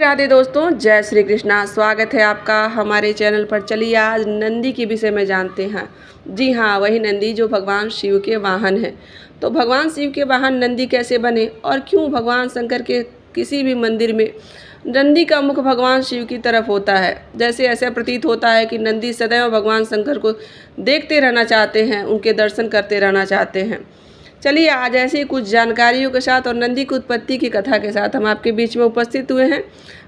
राधे दोस्तों, जय श्री कृष्णा। स्वागत है आपका हमारे चैनल पर। चलिए आज नंदी के विषय में जानते हैं। जी हाँ, वही नंदी जो भगवान शिव के वाहन हैं। तो भगवान शिव के वाहन नंदी कैसे बने और क्यों भगवान शंकर के किसी भी मंदिर में नंदी का मुख भगवान शिव की तरफ होता है। जैसे ऐसा प्रतीत होता है कि नंदी सदैव भगवान शंकर को देखते रहना चाहते हैं, उनके दर्शन करते रहना चाहते हैं। चलिए आज ऐसी कुछ जानकारियों के साथ और नंदी की उत्पत्ति की कथा के साथ हम आपके बीच में उपस्थित हुए हैं।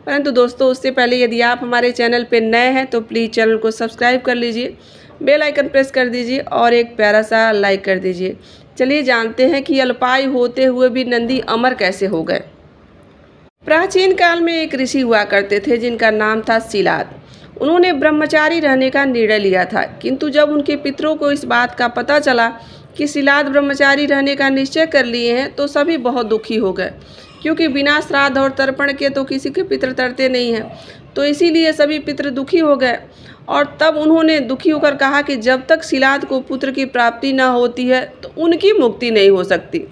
परंतु दोस्तों, उससे पहले यदि आप हमारे चैनल पर नए हैं तो प्लीज़ चैनल को सब्सक्राइब कर लीजिए, बेल आइकन प्रेस कर दीजिए और एक प्यारा सा लाइक कर दीजिए। चलिए जानते हैं कि अल्पायु होते हुए भी नंदी अमर कैसे हो गए। प्राचीन काल में एक ऋषि हुआ करते थे जिनका नाम था शिलाद। उन्होंने ब्रह्मचारी रहने का निर्णय लिया था, किंतु जब उनके पितरों को इस बात का पता चला कि शिलाद ब्रह्मचारी रहने का निश्चय कर लिए हैं तो सभी बहुत दुखी हो गए, क्योंकि बिना श्राद्ध और तर्पण के तो किसी के पितर तरते नहीं हैं। तो इसीलिए सभी पितर दुखी हो गए और तब उन्होंने दुखी होकर कहा कि जब तक शिलाद को पुत्र की प्राप्ति न होती है तो उनकी मुक्ति नहीं हो सकती।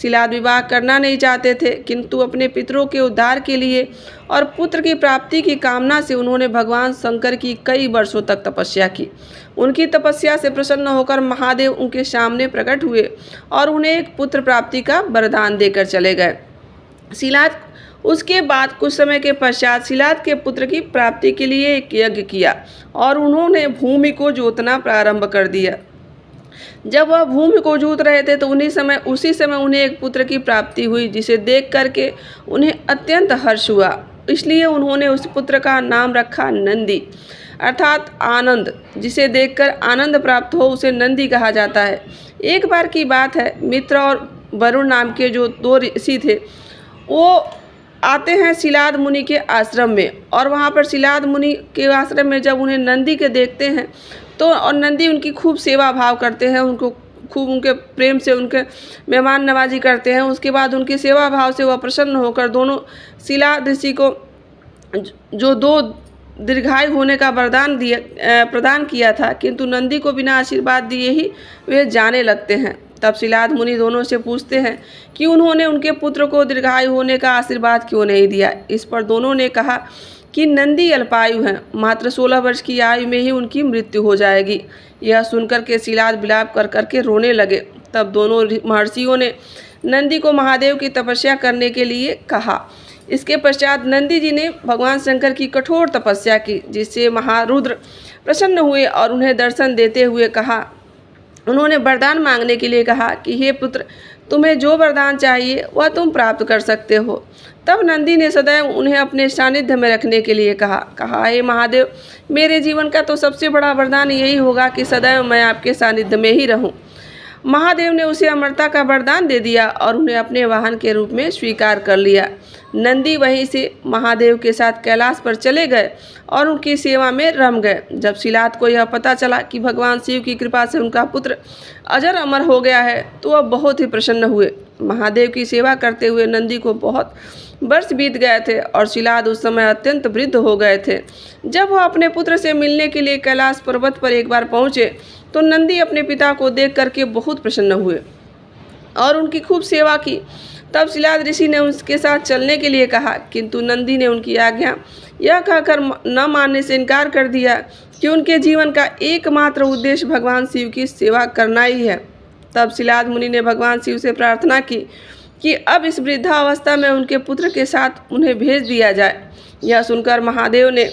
शिलाद विवाह करना नहीं चाहते थे, किंतु अपने पितरों के उद्धार के लिए और पुत्र की प्राप्ति की कामना से उन्होंने भगवान शंकर की कई वर्षों तक तपस्या की। उनकी तपस्या से प्रसन्न होकर महादेव उनके सामने प्रकट हुए और उन्हें एक पुत्र प्राप्ति का वरदान देकर चले गए। शिलाद उसके बाद कुछ समय के पश्चात शिलाद के पुत्र की प्राप्ति के लिए एक यज्ञ किया और उन्होंने भूमि को जोतना प्रारंभ कर दिया। जब वह भूमि को जोत रहे थे तो उसी समय उन्हें एक पुत्र की प्राप्ति हुई, जिसे देख करके उन्हें अत्यंत हर्ष हुआ। इसलिए उन्होंने उस पुत्र का नाम रखा नंदी, अर्थात आनंद। जिसे देखकर आनंद प्राप्त हो उसे नंदी कहा जाता है। एक बार की बात है, मित्र और वरुण नाम के जो दो ऋषि थे वो आते हैं शिलाद मुनि के आश्रम में, और वहाँ पर शिलाद मुनि के आश्रम में जब उन्हें नंदी के देखते हैं तो और नंदी उनकी खूब सेवा भाव करते हैं, उनको खूब उनके प्रेम से उनके मेहमान नवाजी करते हैं। उसके बाद उनकी सेवा भाव से वह प्रसन्न होकर दोनों शिलाद ऋषि को जो दो दीर्घायु होने का वरदान प्रदान किया था, किंतु नंदी को बिना आशीर्वाद दिए ही वे जाने लगते हैं। तब शिलाद मुनि दोनों से पूछते हैं कि उन्होंने उनके पुत्र को दीर्घायु होने का आशीर्वाद क्यों नहीं दिया। इस पर दोनों ने कहा कि नंदी अल्पायु हैं, मात्र 16 वर्ष की आयु में ही उनकी मृत्यु हो जाएगी। यह सुनकर के शिलाद विलाप कर करके रोने लगे। तब दोनों महर्षियों ने नंदी को महादेव की तपस्या करने के लिए कहा। इसके पश्चात नंदी जी ने भगवान शंकर की कठोर तपस्या की, जिससे महारुद्र प्रसन्न हुए और उन्हें दर्शन देते हुए कहा, उन्होंने वरदान मांगने के लिए कहा कि हे पुत्र, तुम्हें जो वरदान चाहिए वह तुम प्राप्त कर सकते हो। तब नंदी ने सदैव उन्हें अपने सानिध्य में रखने के लिए कहा हे महादेव, मेरे जीवन का तो सबसे बड़ा वरदान यही होगा कि सदैव मैं आपके सानिध्य में ही रहूं। महादेव ने उसे अमरता का वरदान दे दिया और उन्हें अपने वाहन के रूप में स्वीकार कर लिया। नंदी वहीं से महादेव के साथ कैलाश पर चले गए और उनकी सेवा में रम गए। जब शिलाद को यह पता चला कि भगवान शिव की कृपा से उनका पुत्र अजर अमर हो गया है तो वह बहुत ही प्रसन्न हुए। महादेव की सेवा करते हुए नंदी को बहुत वर्ष बीत गए थे और शिलाद उस समय अत्यंत वृद्ध हो गए थे। जब वह अपने पुत्र से मिलने के लिए कैलाश पर्वत पर एक बार पहुँचे तो नंदी अपने पिता को देख करके बहुत प्रसन्न हुए और उनकी खूब सेवा की। तब शिलाद ऋषि ने उसके साथ चलने के लिए कहा, किंतु नंदी ने उनकी आज्ञा यह कहकर न मानने से इनकार कर दिया कि उनके जीवन का एकमात्र उद्देश्य भगवान शिव की सेवा करना ही है। तब शिलाद मुनि ने भगवान शिव से प्रार्थना की कि अब इस वृद्धावस्था में उनके पुत्र के साथ उन्हें भेज दिया जाए। यह सुनकर महादेव ने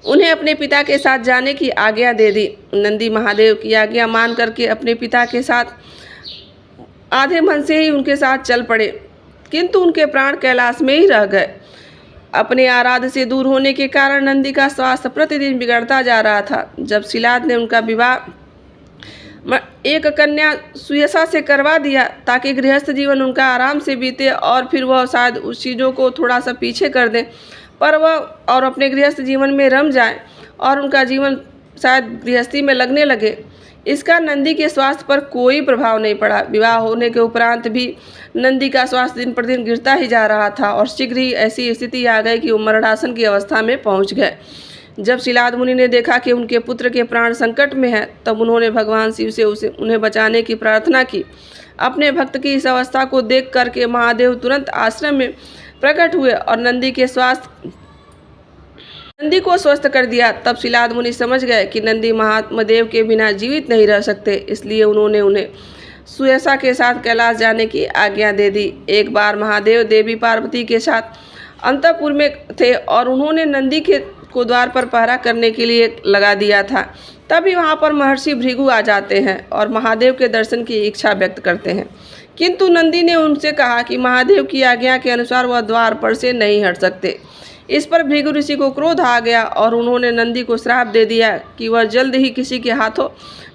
उन्हें अपने पिता के साथ जाने की आज्ञा दे दी। नंदी महादेव की आज्ञा मान करके अपने पिता के साथ आधे मन से ही उनके साथ चल पड़े, किंतु उनके प्राण कैलाश में ही रह गए। अपने आराध्य से दूर होने के कारण नंदी का स्वास्थ्य प्रतिदिन बिगड़ता जा रहा था। जब शिलाद ने उनका विवाह एक कन्या सुयसा से करवा दिया ताकि गृहस्थ जीवन उनका आराम से बीते और फिर वह शायद उस चीज़ों को थोड़ा सा पीछे कर दें, पर वह और अपने गृहस्थ जीवन में रम जाए और उनका जीवन शायद गृहस्थी में लगने लगे। इसका नंदी के स्वास्थ्य पर कोई प्रभाव नहीं पड़ा। विवाह होने के उपरांत भी नंदी का स्वास्थ्य दिन प्रतिदिन गिरता ही जा रहा था और शीघ्र ही ऐसी स्थिति आ गई कि वो मरणासन की अवस्था में पहुंच गए। जब शिलाद मुनि ने देखा कि उनके पुत्र के प्राण संकट में हैं, तब उन्होंने भगवान शिव से उन्हें बचाने की प्रार्थना की। अपने भक्त की इस अवस्था को देख करके महादेव तुरंत आश्रम में प्रकट हुए और नंदी को स्वस्थ कर दिया। तब शिलाद मुनि समझ गए कि नंदी महात्मदेव के बिना जीवित नहीं रह सकते, इसलिए उन्होंने उन्हें सुयसा के साथ कैलाश जाने की आज्ञा दे दी। एक बार महादेव देवी पार्वती के साथ अंतःपुर में थे और उन्होंने नंदी को द्वार पर पहरा करने के लिए लगा दिया था। तभी वहाँ पर महर्षि भृगु आ जाते हैं और महादेव के दर्शन की इच्छा व्यक्त करते हैं, किंतु नंदी ने उनसे कहा कि महादेव की आज्ञा के अनुसार वह द्वार पर से नहीं हट सकते। इस पर भृगु ऋषि को क्रोध आ गया और उन्होंने नंदी को श्राप दे दिया कि वह जल्द ही किसी के हाथों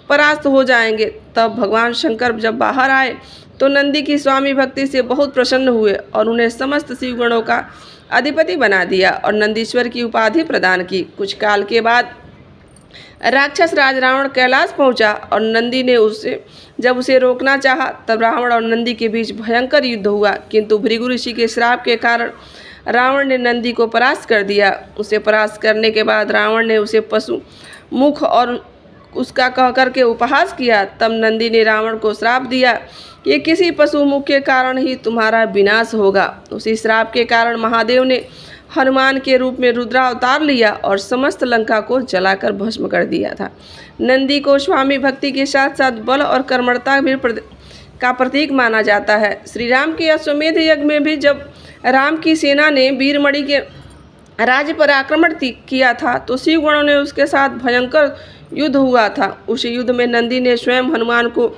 परास्त हो जाएंगे। तब भगवान शंकर जब बाहर आए तो नंदी की स्वामी भक्ति से बहुत प्रसन्न हुए और उन्हें समस्त शिवगणों का अधिपति बना दिया और नंदीश्वर की उपाधि प्रदान की। कुछ काल के बाद राक्षस राज रावण कैलाश पहुंचा और नंदी ने जब उसे रोकना चाहा तब रावण और नंदी के बीच भयंकर युद्ध हुआ, किंतु भृगु ऋषि के श्राप के कारण रावण ने नंदी को परास्त कर दिया। उसे परास्त करने के बाद रावण ने उसे पशु मुख और उसका कह करके उपहास किया। तब नंदी ने रावण को श्राप दिया कि किसी पशु मुख के कारण ही तुम्हारा विनाश होगा। उसी श्राप के कारण महादेव ने हनुमान के रूप में रुद्रावतार लिया और समस्त लंका को जलाकर भस्म कर दिया था। नंदी को स्वामी भक्ति के साथ साथ बल और कर्मठता भी का प्रतीक माना जाता है। श्री राम के अश्वमेध यज्ञ में भी जब राम की सेना ने वीरमणि के राज्य पर आक्रमण किया था तो शिवगणों ने उसके साथ भयंकर युद्ध हुआ था। उस युद्ध में नंदी ने स्वयं हनुमान को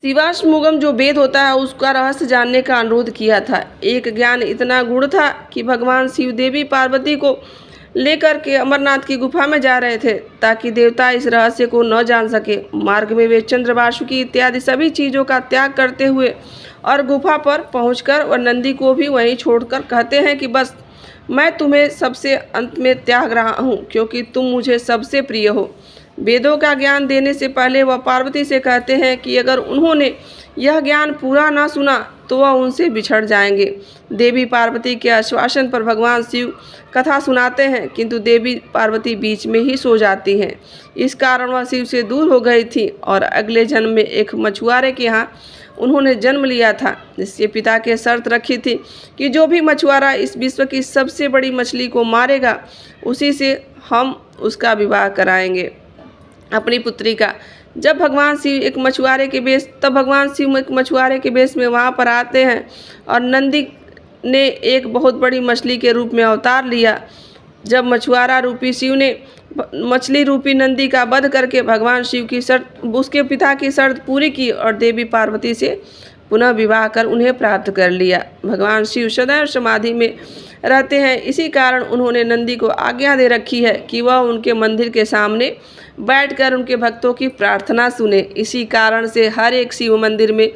शिवाश्मुगम जो वेद होता है उसका रहस्य जानने का अनुरोध किया था। एक ज्ञान इतना गूढ़ था कि भगवान शिव देवी पार्वती को लेकर के अमरनाथ की गुफा में जा रहे थे ताकि देवता इस रहस्य को न जान सके। मार्ग में वे चंद्रवासुकी इत्यादि सभी चीज़ों का त्याग करते हुए और गुफा पर पहुंचकर और नंदी को भी वहीं छोड़कर कहते हैं कि बस मैं तुम्हें सबसे अंत में त्याग रहा हूँ क्योंकि तुम मुझे सबसे प्रिय हो। वेदों का ज्ञान देने से पहले वह पार्वती से कहते हैं कि अगर उन्होंने यह ज्ञान पूरा ना सुना तो वह उनसे बिछड़ जाएंगे। देवी पार्वती के आश्वासन पर भगवान शिव कथा सुनाते हैं, किंतु देवी पार्वती बीच में ही सो जाती हैं। इस कारण वह शिव से दूर हो गई थी और अगले जन्म में एक मछुआरे के यहाँ उन्होंने जन्म लिया था, जिसके पिता के शर्त रखी थी कि जो भी मछुआरा इस विश्व की सबसे बड़ी मछली को मारेगा उसी से हम उसका विवाह कराएंगे अपनी पुत्री का। जब भगवान शिव एक मछुआरे के वेश में वहाँ पर आते हैं और नंदी ने एक बहुत बड़ी मछली के रूप में अवतार लिया। जब मछुआरा रूपी शिव ने मछली रूपी नंदी का वध करके भगवान शिव की शर्त उसके पिता की शर्त पूरी की और देवी पार्वती से पुनः विवाह कर उन्हें प्राप्त कर लिया। भगवान शिव सदैव समाधि में रहते हैं, इसी कारण उन्होंने नंदी को आज्ञा दे रखी है कि वह उनके मंदिर के सामने बैठकर उनके भक्तों की प्रार्थना सुने। इसी कारण से हर एक शिव मंदिर में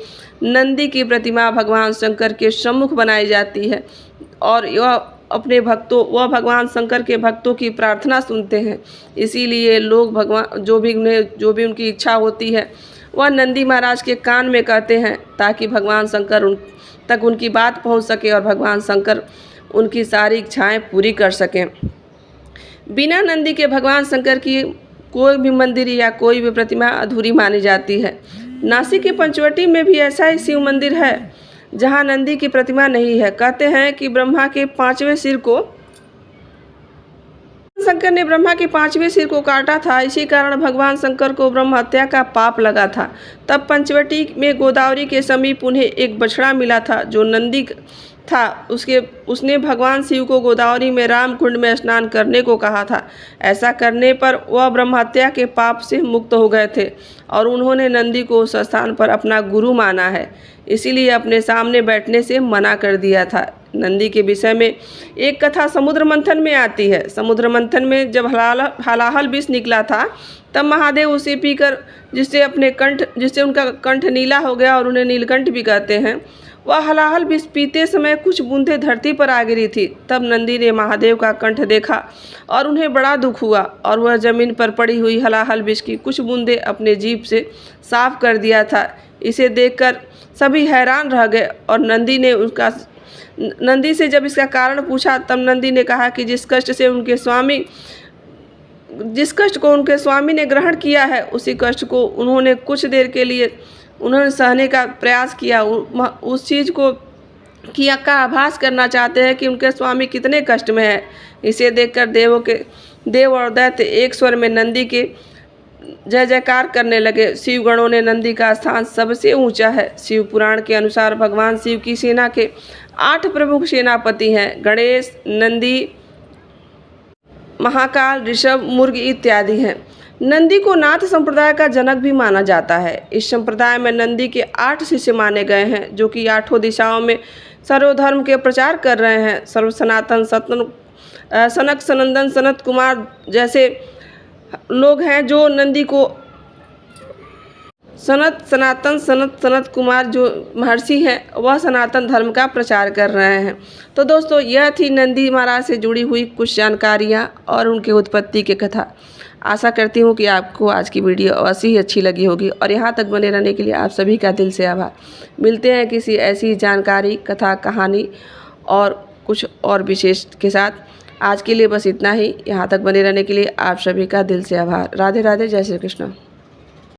नंदी की प्रतिमा भगवान शंकर के सम्मुख बनाई जाती है और वह भगवान शंकर के भक्तों की प्रार्थना सुनते हैं। इसीलिए लोग भगवान जो भी उनकी इच्छा होती है वह नंदी महाराज के कान में कहते हैं ताकि भगवान शंकर तक उनकी बात पहुंच सके और भगवान शंकर उनकी सारी इच्छाएं पूरी कर सकें। बिना नंदी के भगवान शंकर की कोई भी मंदिर या कोई भी प्रतिमा अधूरी मानी जाती है। नासिक के पंचवटी में भी ऐसा ही शिव मंदिर है जहां नंदी की प्रतिमा नहीं है। कहते हैं कि शंकर ने ब्रह्मा के 5वें सिर को काटा था, इसी कारण भगवान शंकर को ब्रह्म हत्या का पाप लगा था। तब पंचवटी में गोदावरी के समीप उन्हें एक बछड़ा मिला था जो नंदी था। उसने भगवान शिव को गोदावरी में राम कुंड में स्नान करने को कहा था। ऐसा करने पर वह ब्रह्म हत्या के पाप से मुक्त हो गए थे और उन्होंने नंदी को उस स्थान पर अपना गुरु माना है, इसीलिए अपने सामने बैठने से मना कर दिया था। नंदी के विषय में एक कथा समुद्र मंथन में आती है। समुद्र मंथन में जब हलाहल विष निकला था तब महादेव उसे पीकर जिससे उनका कंठ नीला हो गया और उन्हें नीलकंठ भी कहते हैं, वह हलाहल विष पीते समय कुछ बूंदें धरती पर आ गिरी थी। तब नंदी ने महादेव का कंठ देखा और उन्हें बड़ा दुख हुआ और वह जमीन पर पड़ी हुई हलाहल विष की कुछ बूंदें अपने जीभ से साफ कर दिया था। इसे देखकर सभी हैरान रह गए और नंदी से जब इसका कारण पूछा तब नंदी ने कहा कि जिस कष्ट को उनके स्वामी ने ग्रहण किया है उसी कष्ट को उन्होंने कुछ देर के लिए उन्होंने सहने का प्रयास किया। उस चीज़ को की का आभास करना चाहते हैं कि उनके स्वामी कितने कष्ट में है। इसे देखकर देव और दैत्य एक स्वर में नंदी के जय जयकार करने लगे। शिव गणों ने नंदी का स्थान सबसे ऊंचा है। शिव पुराण के अनुसार भगवान शिव की सेना के 8 प्रमुख सेनापति हैं: गणेश, नंदी, महाकाल, ऋषभ, मुर्ग इत्यादि हैं। नंदी को नाथ संप्रदाय का जनक भी माना जाता है। इस संप्रदाय में नंदी के 8 शिष्य माने गए हैं, जो कि 8 दिशाओं में सर्वधर्म के प्रचार कर रहे हैं। सर्व सनातन, सनक, सनंदन, सनत कुमार जैसे लोग हैं जो नंदी को सनत कुमार जो महर्षि हैं वह सनातन धर्म का प्रचार कर रहे हैं। तो दोस्तों, यह थी नंदी महाराज से जुड़ी हुई कुछ जानकारियाँ और उनके उत्पत्ति की कथा। आशा करती हूँ कि आपको आज की वीडियो अवश्य ही अच्छी लगी होगी और यहाँ तक बने रहने के लिए आप सभी का दिल से आभार। मिलते हैं किसी ऐसी जानकारी, कथा, कहानी और कुछ और विशेष के साथ। आज के लिए बस इतना ही। यहाँ तक बने रहने के लिए आप सभी का दिल से आभार। राधे राधे, जय श्री कृष्ण।